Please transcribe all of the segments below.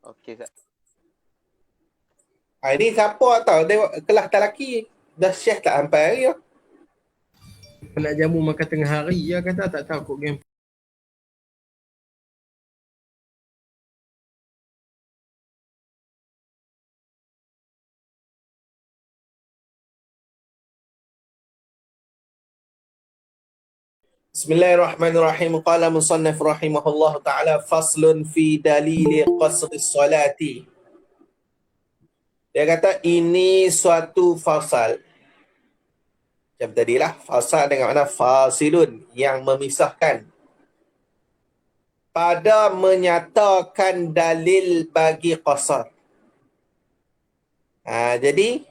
Okey, Ustaz. Ini siapa tahu tengok kelas tak laki dah syekh tak sampai hari ya. Nak jamu makan tengah hari ya kata tak tahu kok game. Bismillahirrahmanirrahim. Qala musannif rahimahullah ta'ala faslun fi dalili qasri salati. Dia kata ini suatu fasal. Macam tadilah, fasal dengan makna fasilun, yang memisahkan. Pada menyatakan dalil bagi qasar. Jadi,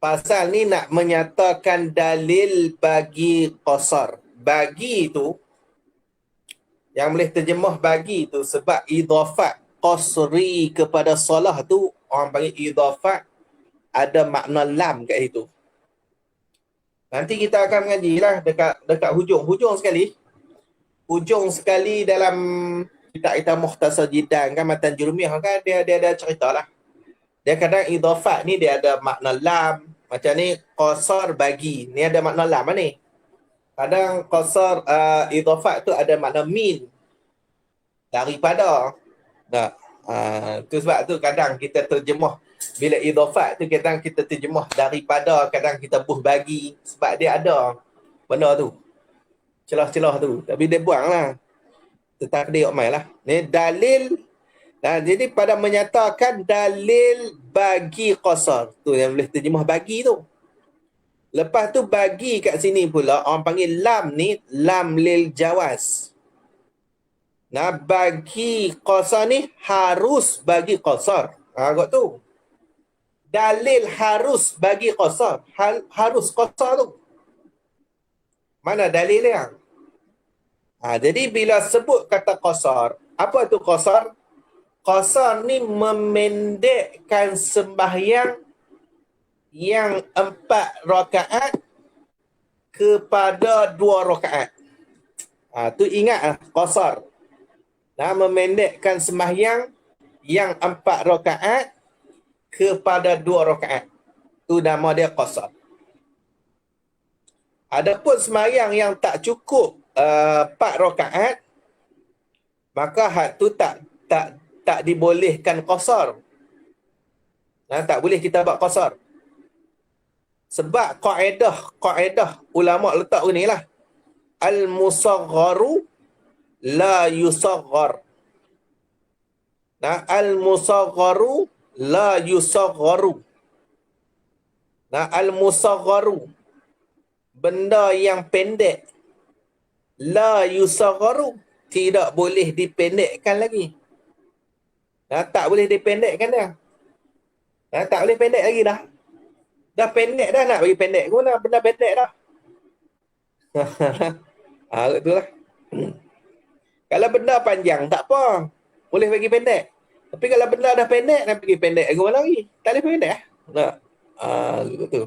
pasal ni nak menyatakan dalil bagi qasar. Bagi itu, yang boleh terjemah bagi itu sebab idhafat qasri kepada salah tu, orang panggil idhafat, ada makna lam kat situ. Nanti kita akan mengajilah dekat hujung sekali dalam kita Mukhtasar Jidan kan, Matan Jurumiyah kan, dia ada ceritalah. Dia kadang idhafat ni dia ada makna lam. Macam ni qasar bagi, ni ada makna lam ni. Kadang qasar idhafat tu ada makna min, daripada. Nah, tu sebab tu kadang kita terjemah bila idhafat tu, kadang kita terjemah daripada, kadang kita buh bagi, sebab dia ada benda tu, celah-celah tu, tapi dia buang lah, tertakdir omai lah. Ni dalil. Jadi pada menyatakan dalil bagi qasar tu, yang boleh terjemah bagi tu. Lepas tu bagi kat sini pula orang panggil lam ni, lam lil jawaz. Bagi qasar ni harus bagi qasar. Kot tu. Dalil harus bagi qasar. Harus qasar tu. Mana dalil dia? Jadi bila sebut kata qasar, apa tu qasar? Qasar ni memendekkan sembahyang yang 4 rakaat kepada 2 rakaat. Tu ingat qasar. Memendekkan sembahyang yang 4 rakaat kepada 2 rakaat. Tu nama dia qasar. Adapun sembahyang yang tak cukup 4 rakaat, maka hak tu tak dibolehkan qasar. Tak boleh kita buat qasar. Sebab kaedah ulama letak ni lah. Al-musagharu la yusaghar. Al-musagharu la yusagharu. Al-musagharu, benda yang pendek, la yusagharu, tidak boleh dipendekkan lagi. Tak boleh dipendekkan dah. Tak boleh pendek lagi dah. Dah pendek dah, nak bagi pendek ke mana? Benda pendek dah. Itulah. Kalau benda panjang tak apa, boleh bagi pendek. Tapi kalau benda dah pendek, nak bagi pendek ke mana lagi? Tak boleh pendek lah. Gitu.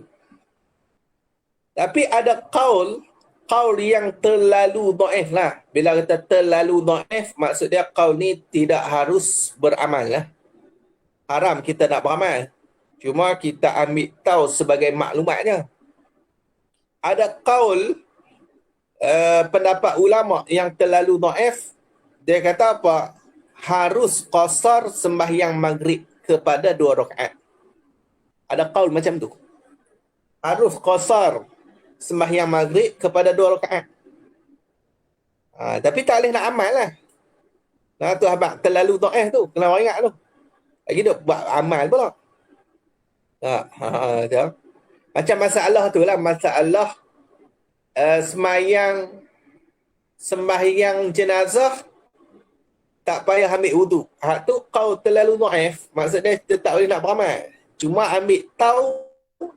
Tapi ada qaul yang terlalu dhaif lah. Bila kata terlalu dhaif, maksud dia qaul ni tidak harus beramal lah. Haram kita nak beramal. Cuma kita ambil tahu sebagai maklumatnya. Ada qaul pendapat ulama yang terlalu dhaif. Dia kata apa? Harus qasar sembahyang maghrib kepada 2 rakaat. Ada qaul macam tu. Harus qasar sembahyang maghrib kepada 2 rakaat. Tapi tak boleh nak amal lah. Tu abang terlalu dhaif tu. Kena orang ingat tu. Lagi duk buat amal pula. Macam masalah tu lah. Masalah sembahyang jenazah tak payah ambil wudu. Hak tu kau terlalu dhaif. Maksud dia tak boleh nak beramal. Cuma ambil tahu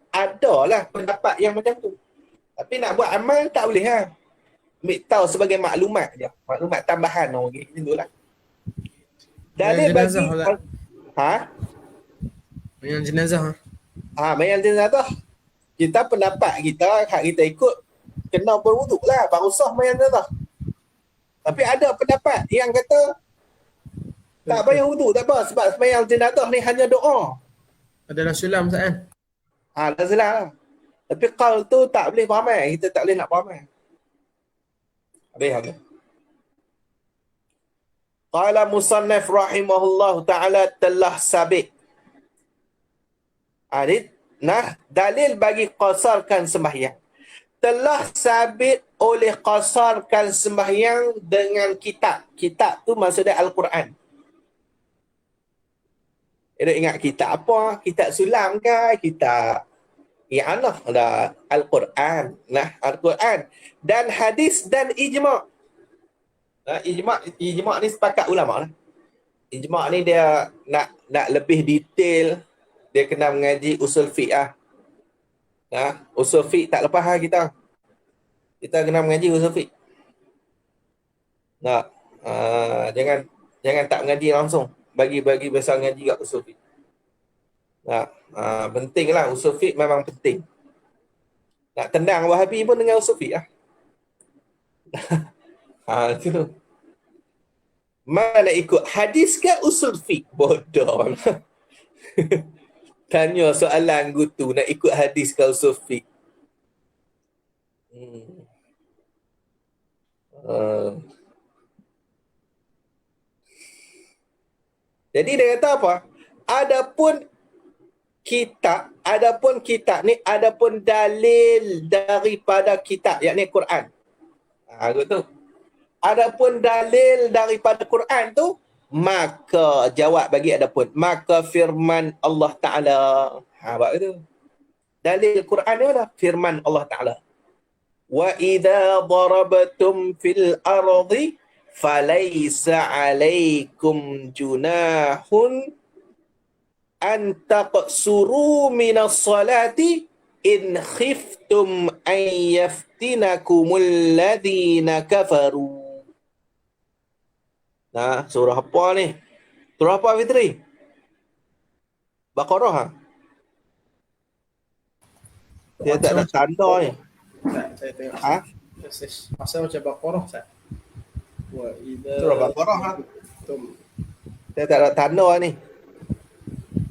adalah pendapat yang macam tu. Tapi nak buat amal tak boleh lah. Ambil tahu sebagai maklumat je. Maklumat tambahan orang okay. Itulah. Dalil bagi Mayang jenazah. Mayang jenazah. Kita pendapat kita, hak kita ikut, kena berwuduk lah baru sah mayang jenazah. Tapi ada pendapat yang kata Tak payah wudu, tak apa. Sebab sembahyang jenazah ni hanya doa. Adalah sulam Ustaz kan? Dah salah lah. Tapi qaul tu tak boleh beramal. Kita tak boleh nak beramal. Habis. Qala musannaf rahimahullah ta'ala telah sabit. Dalil bagi qasarkan sembahyang. Telah sabit oleh qasarkan sembahyang dengan kitab. Kitab tu maksudnya Al-Quran. Ingat kitab apa? Kitab sulam ke? Kitab i'anah dah. Al-Quran. Al-Quran. Dan hadis dan ijma'. Ijma' ni sepakat ulama lah. Ijma' ni dia nak lebih detail, dia kena mengaji usul fiqh lah. Usul fiqh tak lepas lah kita. Kita kena mengaji usul fiqh. Jangan tak mengaji langsung. Bagi besar mengaji kat usul fiqh. Penting lah, usul fiqh memang penting. Nak tendang Wahabi pun dengan usul fiqh lah. Itu. Mana ikut hadis ke usul fiqh? Bodoh. Tanya soalan gutu nak ikut hadis ke usul fiqh. Jadi dia kata apa? Adapun kitab ni, adapun dalil daripada kitab, yakni Quran. Gitu. Adapun dalil daripada Quran tu, maka jawab bagi adapun, maka firman Allah Ta'ala. Buat itu. Dalil Quran ni mana? Firman Allah Ta'ala. Wa idza darabtum fil ardi falaysa 'alaykum junahun an taqsuru minas salati in khiftum an yaftinakumul ladina kafaru. Surah apa ni? Surah apa, Fitri? Baqarah ha? Dia tak ada tanda ni. Saya tengok. Pasal macam Baqarah Ustaz. Wa idza Surah Baqarah ha? Dia tak ada tanda ni.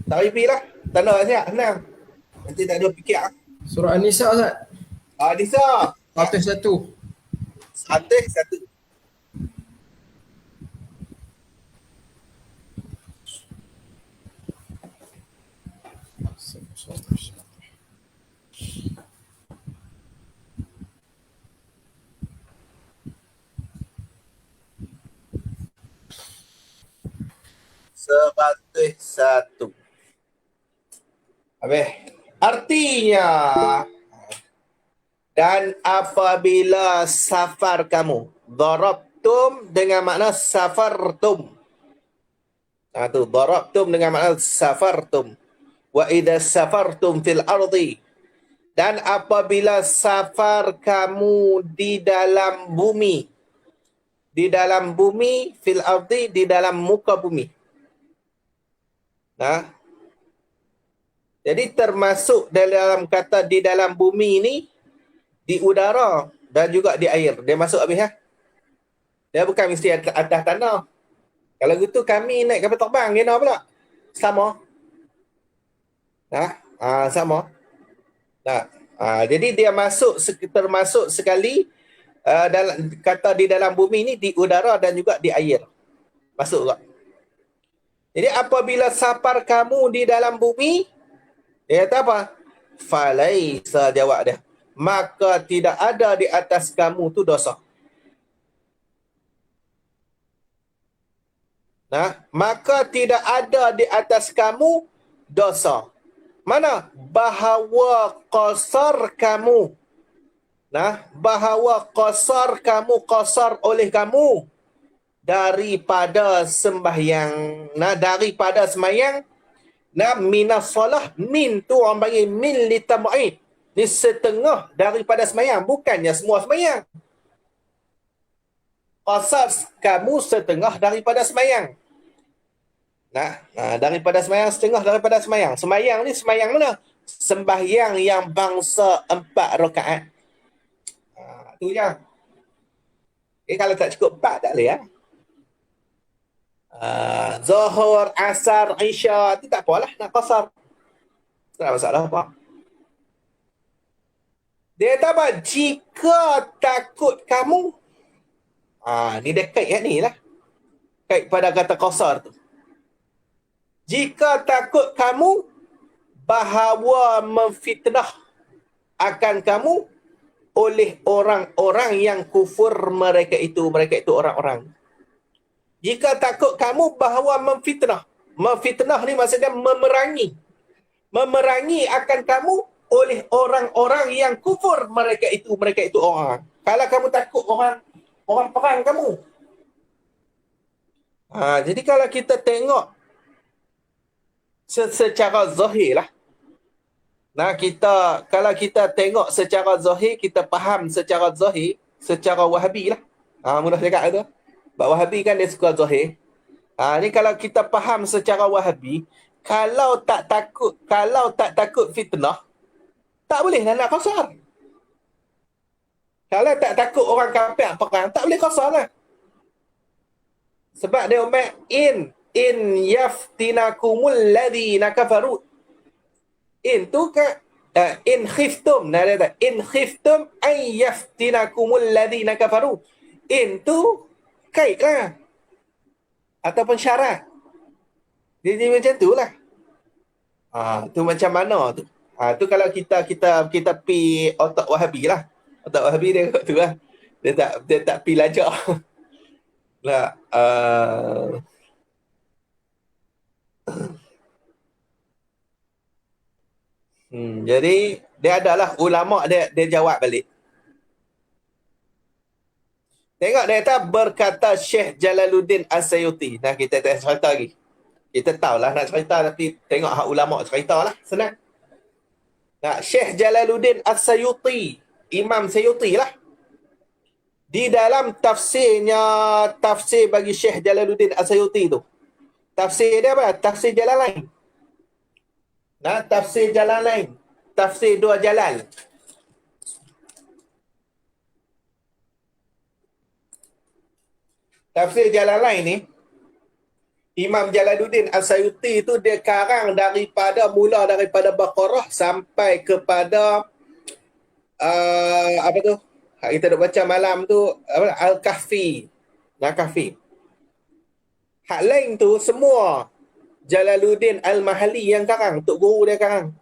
Tak repeat lah. Tanda siap, senang. Nanti tak ada fikir lah. Surah An-Nisa Ustaz. Nisa. 101. 101. Satu. Habis. Artinya, dan apabila safar kamu, darabtum dengan makna safartum. Tu darabtum dengan makna safartum. Wa idza safartum fil ardi, dan apabila safar kamu di dalam bumi, fil ardi, di dalam muka bumi. Jadi termasuk dalam kata di dalam bumi ini, di udara dan juga di air. Dia masuk habis ya. Dia bukan mesti atas tanah. Kalau gitu kami naik kapal terbang, kena pula? Sama. Sama. Jadi dia termasuk sekali dalam kata di dalam bumi ini, di udara dan juga di air. Masuk tak? Jadi apabila safar kamu di dalam bumi, dia kata apa? Falaisa, jawab dia. Maka tidak ada di atas kamu tu dosa. Maka tidak ada di atas kamu dosa. Mana? Bahawa qasar kamu. Bahawa qasar kamu, qasar oleh kamu daripada sembahyang. Daripada sembahyang. Minas salah, min tu orang panggil min litam'id. Ni setengah daripada sembahyang, bukannya semua sembahyang. Qasar kamu setengah daripada sembahyang. Daripada sembahyang, setengah daripada sembahyang. Sembahyang ni sembahyang mana? Sembahyang yang bangsa 4 rakaat. Tu je. Kalau tak cukup 4 tak boleh Zuhur, Asar, Isya, itu tak apalah nak qasar. Tak ada masalah apa. Dia kata apa? Jika takut kamu, ni dia kait kat ni lah. Kait pada kata qasar tu. Jika takut kamu bahawa memfitnah akan kamu oleh orang-orang yang kufur mereka itu orang-orang. Jika takut kamu bahawa memfitnah ni maksudnya memerangi akan kamu oleh orang-orang yang kufur mereka itu orang. Kalau kamu takut orang perang kamu. Jadi kalau kita tengok secara zahir lah. Kalau kita tengok secara zahir, kita faham secara zahir, secara wahabi lah. Mudah cakap tu. Sebab wahabi kan dia suka zahir. Ni kalau kita faham secara wahabi, kalau tak takut fitnah, tak boleh nak qasar. Kalau tak takut orang kafir perang, tak boleh qasar lah. Sebab dia umat in yaftinakumul ladina kafaru. In tu kan in khiftum, in khiftum ay yaftinakumul ladina kafaru. In tu kait lah ataupun syarat. Jadi macam tu lah. Tu macam mana tu? Tu kalau kita pi otak wahabi lah. Otak wahabi dia tu lah. Dia tak pi lajak. Lah jadi dia adalah ulama dia jawab balik. Tengok dia kata berkata Syekh Jalaluddin As-Sayuti. Nah kita tak cerita lagi. Kita tahulah nak cerita tapi tengok hak ulama cerita lah. Senang. Nah, Syekh Jalaluddin As-Sayuti, Imam Sayuti lah. Di dalam tafsir bagi Syekh Jalaluddin As-Sayuti tu. Tafsir dia apa? Tafsir Jalalain. Tafsir Jalalain. Tafsir dua jalal. Tafsir Jalalain ni, Imam Jalaluddin As-Sayuti tu dia karang mula daripada Baqarah sampai kepada apa tu? Kita dah baca malam tu Al-Kahfi. Kahfi. Hak lain tu semua Jalaluddin Al-Mahali yang karang, tok guru dia karang.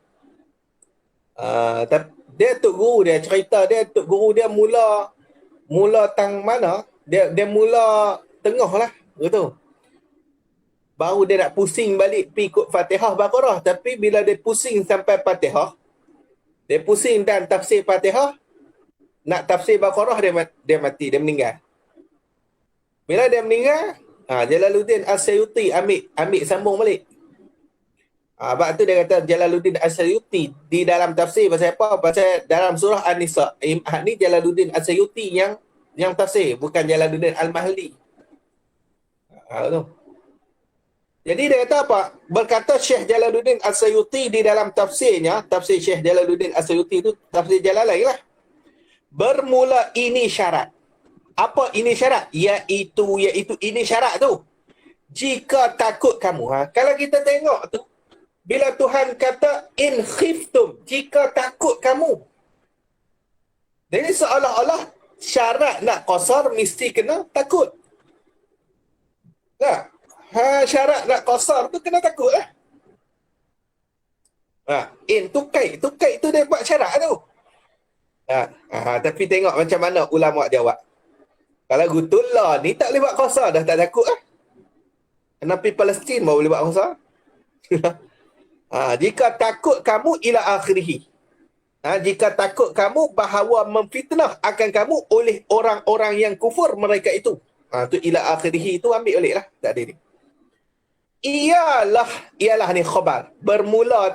Dia tok guru dia cerita dia tok guru dia mula tang mana? Dia mula tengah lah, betul. Baru dia nak pusing balik pi ikut Fatihah Baqarah, tapi bila dia pusing sampai Fatihah, dia pusing dan tafsir Fatihah, nak tafsir Baqarah dia mati, dia meninggal. Bila dia meninggal, Jalaluddin As-Sayuti ambil sambung balik. Sebab tu dia kata Jalaluddin As-Sayuti di dalam tafsir pasal apa? Pasal dalam surah An-Nisa. Ni Jalaluddin As-Sayuti yang tafsir, bukan Jalaluddin Al-Mahli. Tu. Jadi dia kata apa? Berkata Syekh Jalaluddin As-Sayuti di dalam tafsirnya, tafsir Syekh Jalaluddin As-Sayuti itu tafsir Jalalain lah. Bermula ini syarat. Apa ini syarat? Iaitu ini syarat tu. Jika takut kamu. Kalau kita tengok tu, bila Tuhan kata in khiftum, jika takut kamu. Jadi seolah-olah syarat nak qasar mesti kena takut. Tak? Syarat nak qasar tu kena takut lah. In tu kait tu dia buat syarat tu. Tapi tengok macam mana ulama jawab. Kalau Gutullah ni tak boleh buat qasar, dah tak takut lah. Kenapa Palestin baru boleh buat qasar? Jika takut kamu ila akhirih. Jika takut kamu bahawa memfitnah akan kamu oleh orang-orang yang kufur mereka itu. Tu ila akhirih tu ambil balik lah. Tak ada ni. Ialah ni khabar. Bermula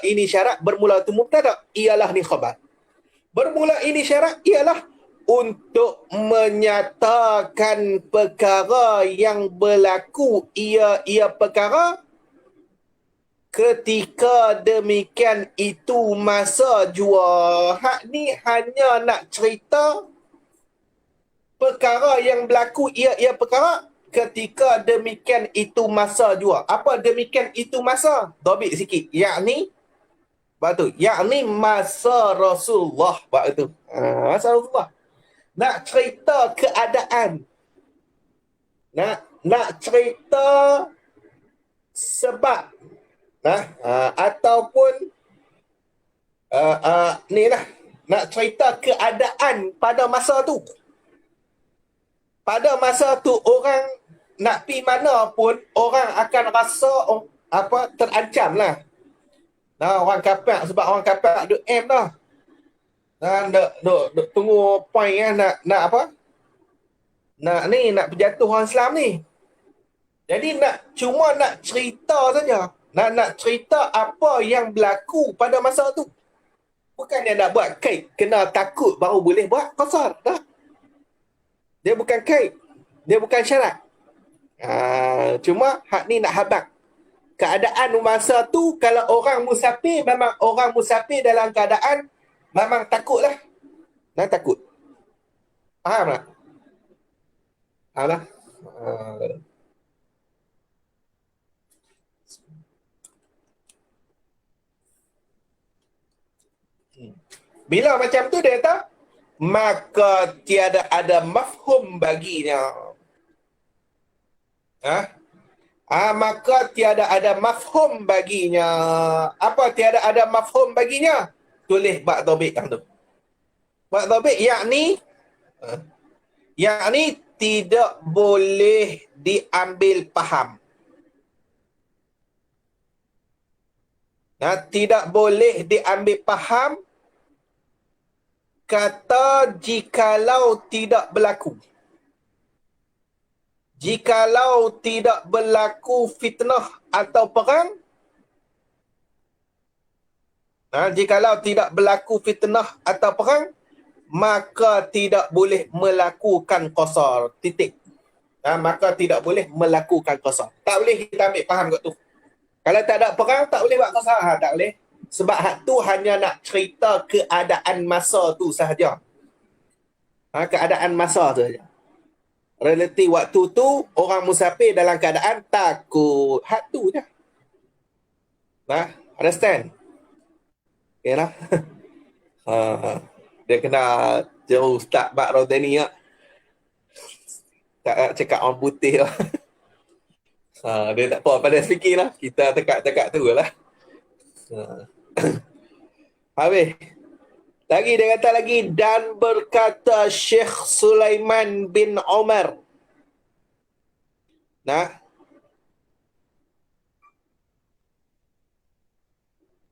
ini syarat. Bermula tu mubtada. Ialah ni khabar. Bermula ini syarat ialah untuk menyatakan perkara yang berlaku. Ia perkara ketika demikian itu masa jua. Hak ni hanya nak cerita perkara yang berlaku ia perkara ketika demikian itu masa jua. Apa demikian itu masa? Dobit sikit. Yakni, tu. Yakni masa Rasulullah. Tu. Masa Rasulullah. Nak cerita keadaan. Nak cerita sebab. Ataupun ni lah. Nak cerita keadaan pada masa tu. Pada masa tu orang nak pi mana pun orang akan rasa terancam lah. Orang kapak sebab orang kapak duk aim dah. Duk tunggu point nak apa? Nak berjatuh orang Islam ni. Jadi cuma nak cerita saja. Nak cerita apa yang berlaku pada masa tu. Bukan dia nak buat kait, kena takut baru boleh buat qasar. Dah. Dia bukan kait. Dia bukan syarat. Cuma hak ni nak habaq. Keadaan masa tu kalau orang musafir, memang orang musafir dalam keadaan memang takutlah. Takut. Faham tak? Faham tak? Bila macam tu dia kata, maka tiada ada mafhum baginya. Maka tiada ada mafhum baginya. Apa tiada ada mafhum baginya? Tulis bak dhabit yang tu. Bak dhabit yakni tidak boleh diambil faham. Tidak boleh diambil faham kata jikalau tidak berlaku. Jikalau tidak berlaku fitnah atau perang, jikalau tidak berlaku fitnah atau perang, maka tidak boleh melakukan qasar. Titik. Maka tidak boleh melakukan qasar. Tak boleh kita ambil faham kat tu. Kalau tak ada perang, tak boleh buat qasar. Tak boleh. Sebab hak tu hanya nak cerita keadaan masa tu sahaja. Keadaan masa tu sahaja. Realiti waktu tu, orang musafir dalam keadaan takut. Hak tu je. Understand? Okay lah. Dia kena jauh Ustaz Bak Rodani ya. Tak cakap orang putih lah. Dia tak apa pada fikir lah. Kita tekak-tekak tu lah. Habis. Lagi dia kata lagi, dan berkata Syekh Sulaiman bin Umar.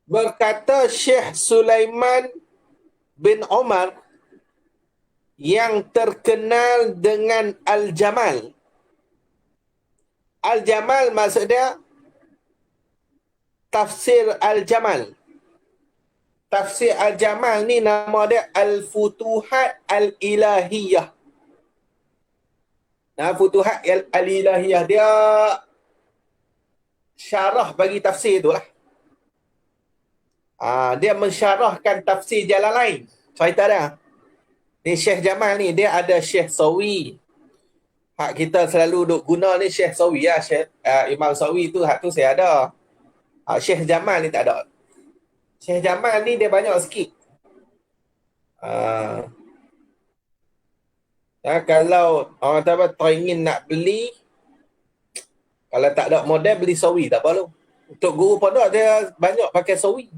Berkata Syekh Sulaiman bin Umar yang terkenal dengan Al-Jamal. Al-Jamal maksudnya tafsir Al-Jamal. Tafsir Al-Jamal ni nama dia Al-Futuhat Al-Ilahiyah. Futuhat Al-Ilahiyah. Dia syarah bagi tafsir tu lah. Dia mensyarahkan tafsir jalan lain. Cerita dia. Ni Syekh Jamal ni, dia ada Syekh Sawi. Hak kita selalu duk guna ni Syekh Sawi lah. Imam Sawi tu, hak tu saya ada. Syekh Jamal ni tak ada. Syekh Jamal ni dia banyak sikit. Kalau orang kata teringin nak beli, kalau tak ada model, beli Sawi tak apa lu. Untuk guru pondok dia banyak pakai Sawi.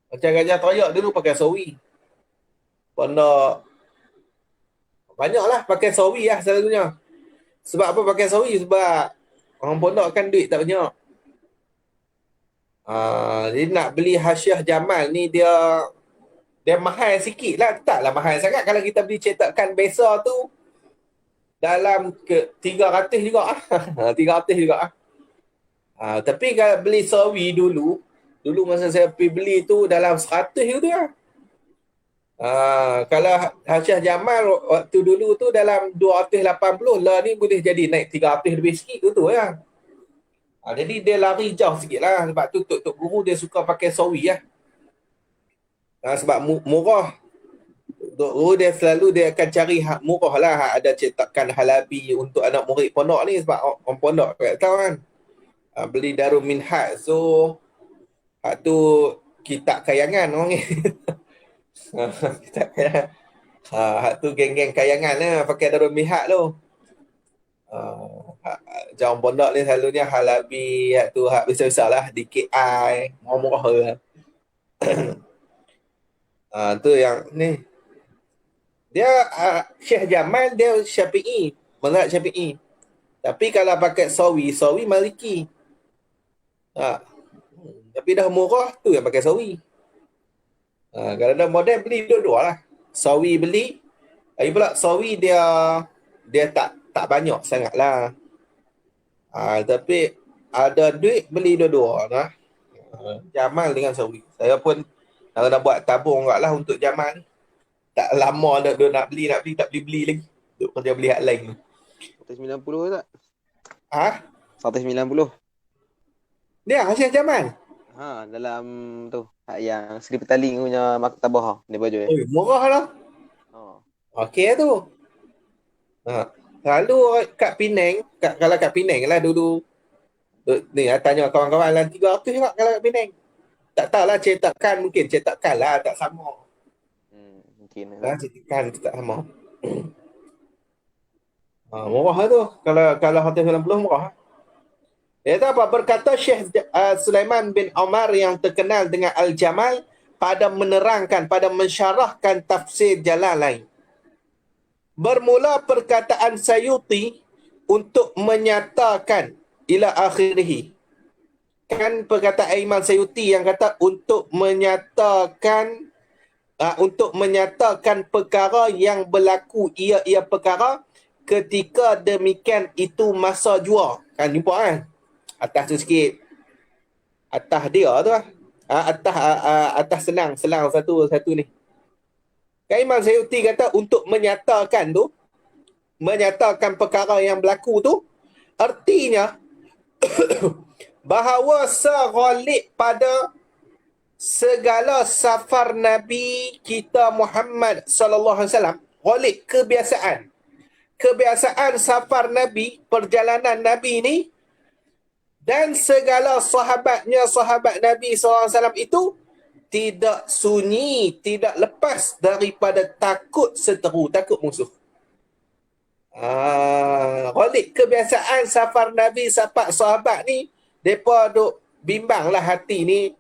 Macam Gajah Toyak dulu pakai Sawi. Pondok banyaklah pakai Sawi lah selalunya. Sebab apa pakai Sawi? Sebab orang pondok kan duit tak banyak. Jadi nak beli Hasyiah Jamal ni dia mahal sikit lah. Taklah mahal sangat. Kalau kita beli cetakan biasa tu dalam 300 juga. 300 juga. Tapi kalau beli Sawi dulu masa saya pergi beli tu dalam 100 gitu lah. Kalau Hasyiah Jamal waktu dulu tu dalam 280 lah, ni boleh jadi naik 300 lebih sikit tu ya. Jadi dia lari jauh sikit lah. Sebab tu Tok Guru dia suka pakai Sawi lah. Sebab murah. Duk guru dia selalu dia akan cari hak murah lah, hak ada cetakan Halabi untuk anak murid pondok ni, sebab orang pondok tak tahu kan. Beli Darul Minhaj, so hak tu kitab kayangan orang ni. Kitab kayangan. Hak tu geng-geng kayangan lah pakai Darul Minhaj tu. Jauh pondok ni selalunya Halabi, hak tu hak besar-besar lah, DKI, murah-murah lah. Tu yang ni. Dia Syekh Jamal dia Syafi'i, mazhab Syafi'i. Tapi kalau pakai sawi Maliki. Tapi dah murah tu yang pakai sawi. Kalau dah modern beli dua-dua lah. Sawi beli, lagi pula sawi dia tak banyak sangat lah. Tapi ada duit beli dua-dua lah. Jamal dengan sawi. Saya pun kalau nak buat tabung lah untuk Jamal ni. Tak lama dah nak beli tak beli lagi. Duk kerja beli hak lain. 190 tak? 190. Dia Syekh Jamal. Dalam tu hak yang Seri Petaling punya maktabah ni baju Oh, murah lah. Okey tu. Lalu kat Penang, kalau kat Penang lah dulu. Ni tanya kawan-kawan lah 300 juga kalau kat Penang. Tak tahulah cetakan, mungkin cetakan lah tak sama. Mungkin Cetakan tak sama. Murah lah tu. Kalau hotel 90 murah. Itu apa? Berkata Syekh Sulaiman bin Omar yang terkenal dengan Al-Jamal pada menerangkan, pada mensyarahkan tafsir Jalalain. Bermula perkataan Sayuti untuk menyatakan ila akhirih. Kan perkataan Imam Sayuti yang kata untuk menyatakan perkara yang berlaku ia perkara ketika demikian itu masa jua. Kan jumpa kan? Atas tu sikit. Atas dia tu lah. Atas selang satu ni. Kan Imam Sayuti kata untuk menyatakan perkara yang berlaku tu, artinya bahawa seghalib pada segala safar Nabi kita Muhammad sallallahu alaihi wasallam, ghalib kebiasaan safar Nabi, perjalanan Nabi ni, dan segala sahabat Nabi SAW itu tidak sunyi, tidak lepas daripada takut seteru, takut musuh. Ghalib kebiasaan safar Nabi, sahabat ni, mereka duk bimbang lah hati ni,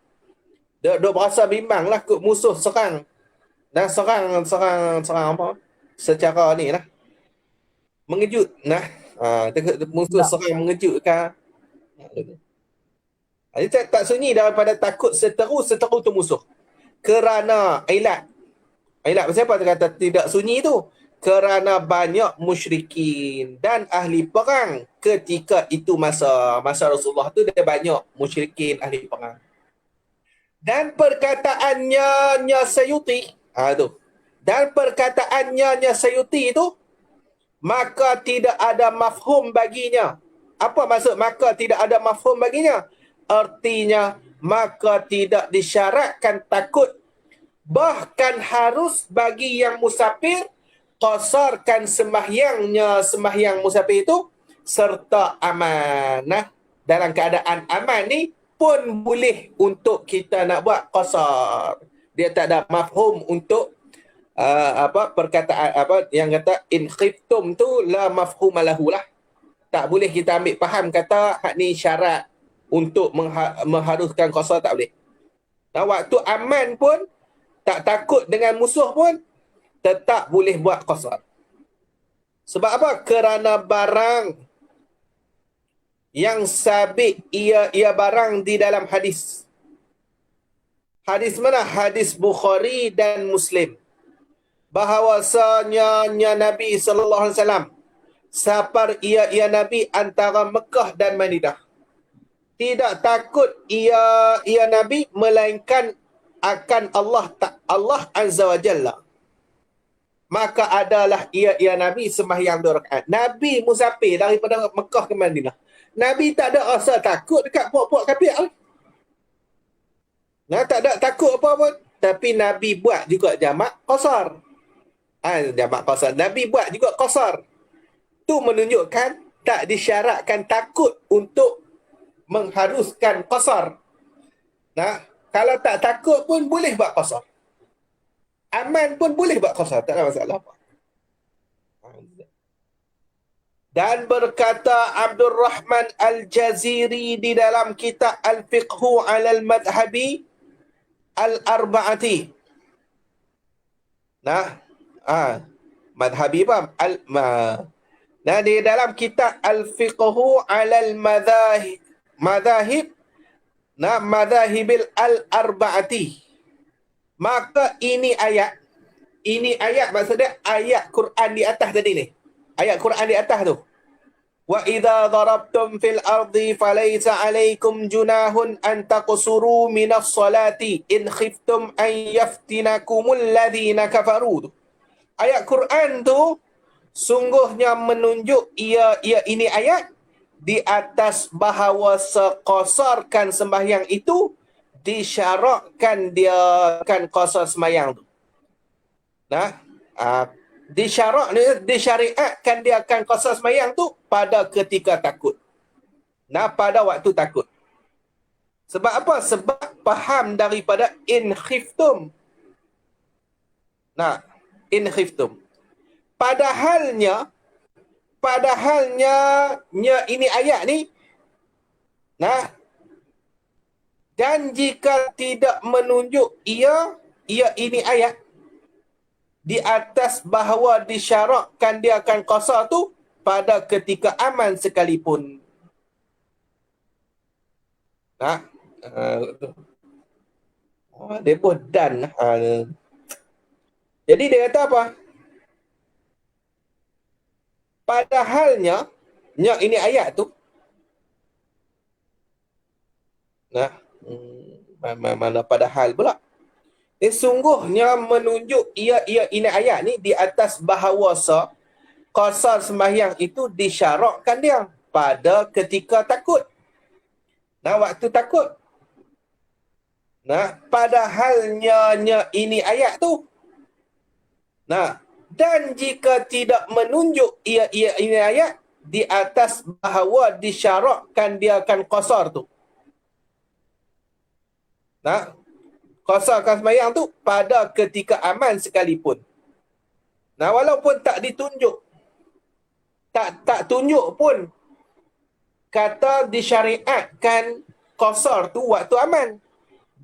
duk berasa bimbang lah kot musuh serang. Dan serang apa? Secara ni lah. Mengejut nah. Musuh serang mengejutkan. Dia tak sunyi daripada takut seteru tu musuh. Kerana ilat pasal apa dia kata tidak sunyi tu? Kerana banyak musyrikin dan ahli perang ketika itu masa Rasulullah tu, dia banyak musyrikin ahli perang. Dan perkataannya Sayuti tu. Dan perkataannya Sayuti itu, maka tidak ada mafhum baginya. Apa maksud maka tidak ada mafhum baginya? Artinya maka tidak disyaratkan takut. Bahkan harus bagi yang musafir qasarkan sembahyang musafir itu serta amanah. Dalam keadaan aman ni pun boleh untuk kita nak buat qasar. Dia tak ada mafhum untuk perkataan yang kata in khiftum tu la mafhum lahu lah. Tak boleh kita ambil faham kata hak ni syarat untuk mengharuskan qasar, tak boleh. Dan waktu aman pun, tak takut dengan musuh pun, tetap boleh buat qasar. Sebab apa? Kerana barang yang sabit ia barang di dalam hadis. Hadis mana? Hadis Bukhari dan Muslim. Bahawasanya Nabi sallallahu alaihi wasallam safar ia Nabi antara Mekah dan Madinah. Tidak takut ia Nabi melainkan akan Allah Azza wa Jalla. Maka adalah ia Nabi sembahyang 2 rakaat. Nabi musafir daripada Mekah ke Madinah. Nabi tak ada rasa takut dekat puak-puak kafir. Tak ada takut apa pun. Tapi Nabi buat juga jamak qasar. Jamak qasar. Nabi buat juga qasar. Tu menunjukkan tak disyaratkan takut untuk mengharuskan qasar. Nah, kalau tak takut pun boleh buat qasar. Aman pun boleh buat qasar, tak ada masalah apa. Dan berkata Abdul Rahman Al-Jaziri di dalam kitab Al-Fiqhu 'ala al-Madhhabi Al-Arba'ati. Nah, madhabi apa? Nah, di dalam kitab Al-Fiqhu 'ala al-Madhahib, nah, Madhahibil Al-Arba'ati. Maka ini ayat maksudnya ayat Quran di atas tadi ni. Ayat Quran di atas tu. Wa idza darabtum fil ardi falaysa alaykum junahun an taqsuru minas salati in khiftum an yaftinakumul ladzina kafaru. Ayat Quran tu sungguhnya menunjuk ini ayat di atas bahawa sekosarkan sembahyang itu disyaratkan dia kan qasar sembahyang tu. Nah, disyariatkan dia akan qasar sembahyang tu pada ketika takut. Nah, pada waktu takut. Sebab apa? Sebab faham daripada in khiftum. Nah, in khiftum. Padahalnya ini ayat ni, nah, dan jika tidak menunjuk ini ayat di atas bahawa disyaratkan dia akan qasar tu pada ketika aman sekalipun. Nah, dia pun dan. Jadi dia kata apa? Padahalnya ini ayat tu. Nah, mana padahal pula? Sungguhnya menunjuk ini ayat ni di atas bahawa qasar sembahyang itu disyaratkan dia pada ketika takut. Nah, waktu takut. Nah, padahalnya ini ayat tu. Nah, dan jika tidak menunjuk ini ayat di atas bahawa disyaratkan dia akan qasar tu. Nah, qasarkan sembahyang tu pada ketika aman sekalipun. Nah, walaupun tak ditunjuk, tak tunjuk pun kata disyariatkan qasar tu waktu aman.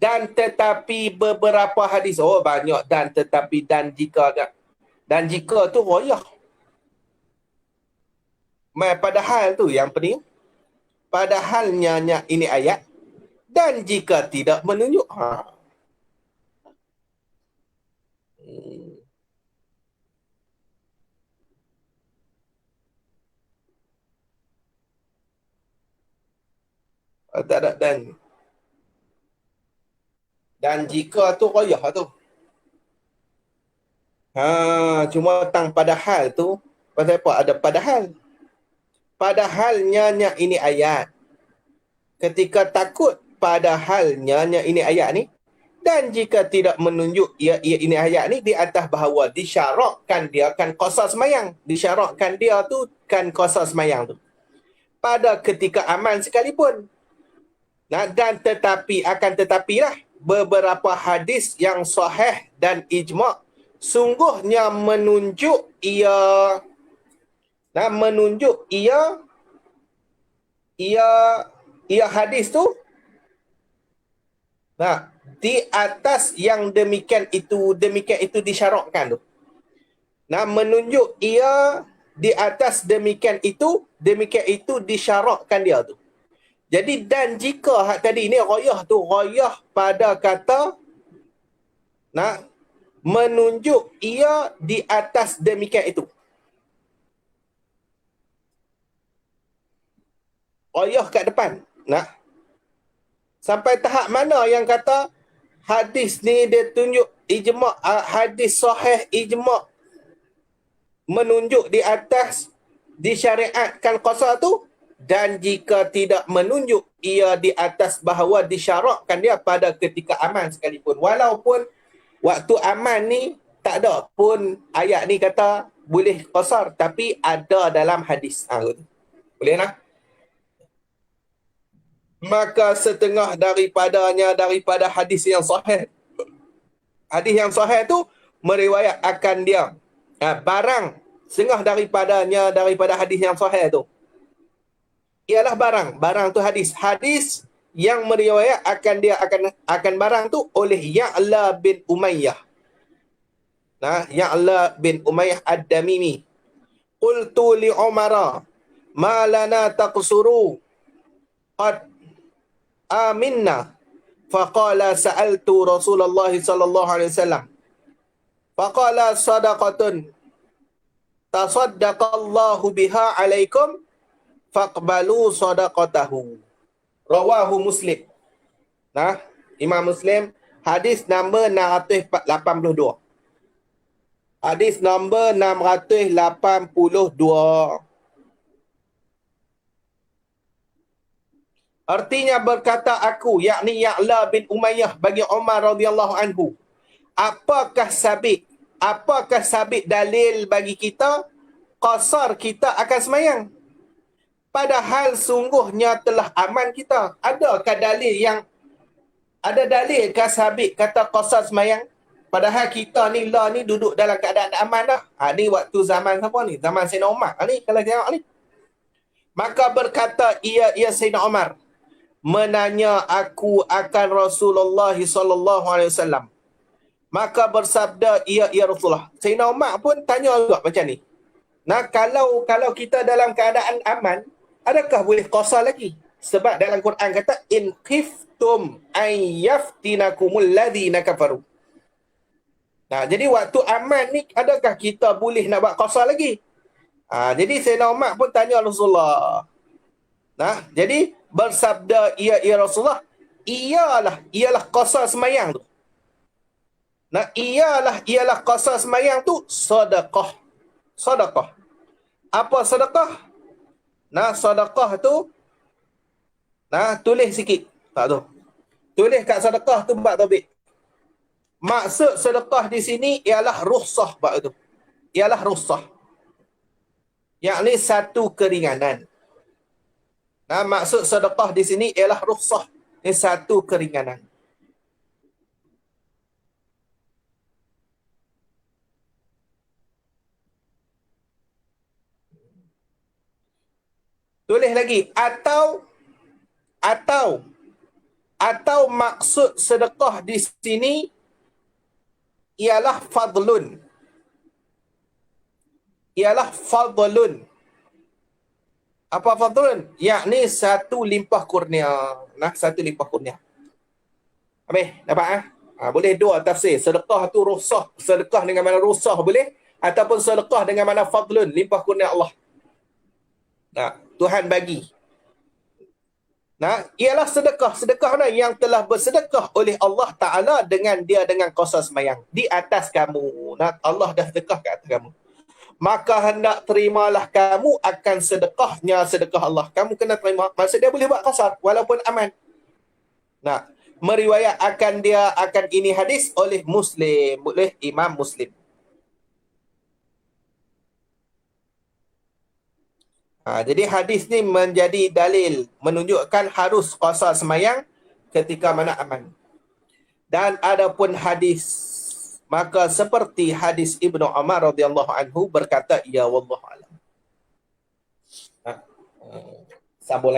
Dan tetapi beberapa hadis, banyak dan tetapi dan jika tu royah. Padahal tu yang penting. Padahalnya ini ayat. Dan jika tidak menunjuk. Tak ada dan jika tu royah tu. Cuma tang padahal tu, pasal apa ada padahal? Padahalnya ini ayat. Ketika takut, padahalnya ini ayat ni. Dan jika tidak menunjuk ini ayat ni di atas bahawa disyaratkan dia akan qasar sembahyang. Disyaratkan dia tu kan qasar sembahyang tu. Pada ketika aman sekalipun. Nah, dan tetapilah beberapa hadis yang sahih dan ijma' sungguhnya menunjuk hadis tu. Nah, di atas yang demikian itu disyaratkan tu. Nah, menunjuk di atas demikian itu disyaratkan dia tu. Jadi dan jika tadi ni royah tu royah pada kata menunjuk di atas demikian itu. Royah kat depan. Sampai tahap mana yang kata hadis ni dia tunjuk ijma', hadis sahih ijma' menunjuk di atas disyariatkan qasar tu. Dan jika tidak menunjuk di atas bahawa disyaratkan dia pada ketika aman sekalipun. Walaupun waktu aman ni tak ada pun ayat ni kata boleh qasar, tapi ada dalam hadis. Boleh lah. Maka setengah daripada hadis yang sahih. Hadis yang sahih tu meriwayat akan dia. Barang setengah daripada hadis yang sahih tu ialah barang tu hadis. Hadis yang meriwayat akan dia akan barang tu oleh Ya'la bin Umayyah. Ya'la bin Umayyah Ad-Damimi. Qultu li Umara ma lana taqsuru qad aminna faqala sa'altu Rasulullah sallallahu alaihi wasallam faqala sadaqatun tasaddaqallahu biha alaikum faqbalu sadaqatahu. Rawahu Muslim. Imam Muslim, hadis nombor 682. Hadis nombor 682. Artinya berkata aku, yakni Ya'la bin Umayyah bagi Umar radhiyallahu anhu, apakah sabit dalil bagi kita qasar kita akan semayang? Padahal sungguhnya telah aman kita. Adakah dalil sabit kata qasar semayang? Padahal kita ni duduk dalam keadaan aman dah. Ni waktu zaman siapa ni? Zaman Sayyidina Umar. Ni kalau tengok ni. Maka berkata ia Sayyidina Umar menanya aku akan Rasulullah sallallahu alaihi wasallam. Maka bersabda ia Rasulullah. Sayyidina Umar pun tanya juga macam ni. Kalau kita dalam keadaan aman, adakah boleh qasar lagi? Sebab dalam Quran kata in khiftum an yaftinakumul ladzina kafaru. Jadi waktu aman ni adakah kita boleh nak buat qasar lagi? Jadi Sayyidina Umar pun tanya Rasulullah. Jadi bersabda ia Rasulullah, ialah qasar semayang tu. Ialah qasar semayang tu sedekah. Apa sedekah? Sedekah tu tulis sikit. Tak tu. Tulis kat sedekah tu bab tauhid. Maksud sedekah di sini ialah rukhsah bab tu. Ialah rukhsah. Yakni satu keringanan. Maksud sedekah di sini ialah rukhsah. Ini satu keringanan. Tulis lagi atau maksud sedekah di sini ialah fadlun. Apa fadlun? Yakni satu limpah kurnia. Satu limpah kurnia. Habis, dapat boleh dua tafsir. Sedekah tu rukhsah. Sedekah dengan mana rukhsah boleh, ataupun sedekah dengan mana fadlun, limpah kurnia Allah. Tuhan bagi. Ialah sedekah. Sedekah yang telah bersedekah oleh Allah Ta'ala dengan qasar semayang. Di atas kamu. Allah dah sedekah ke atas kamu. Maka hendak terimalah kamu akan sedekah Allah. Kamu kena terima. Maksud dia boleh buat qasar walaupun aman. Meriwayat akan ini hadis oleh Muslim. Oleh Imam Muslim. Jadi hadis ni menjadi dalil menunjukkan harus qasar semayang ketika mana aman. Dan adapun hadis, maka seperti hadis Ibnu Umar radhiyallahu anhu berkata, ya wallahu alam. Sambung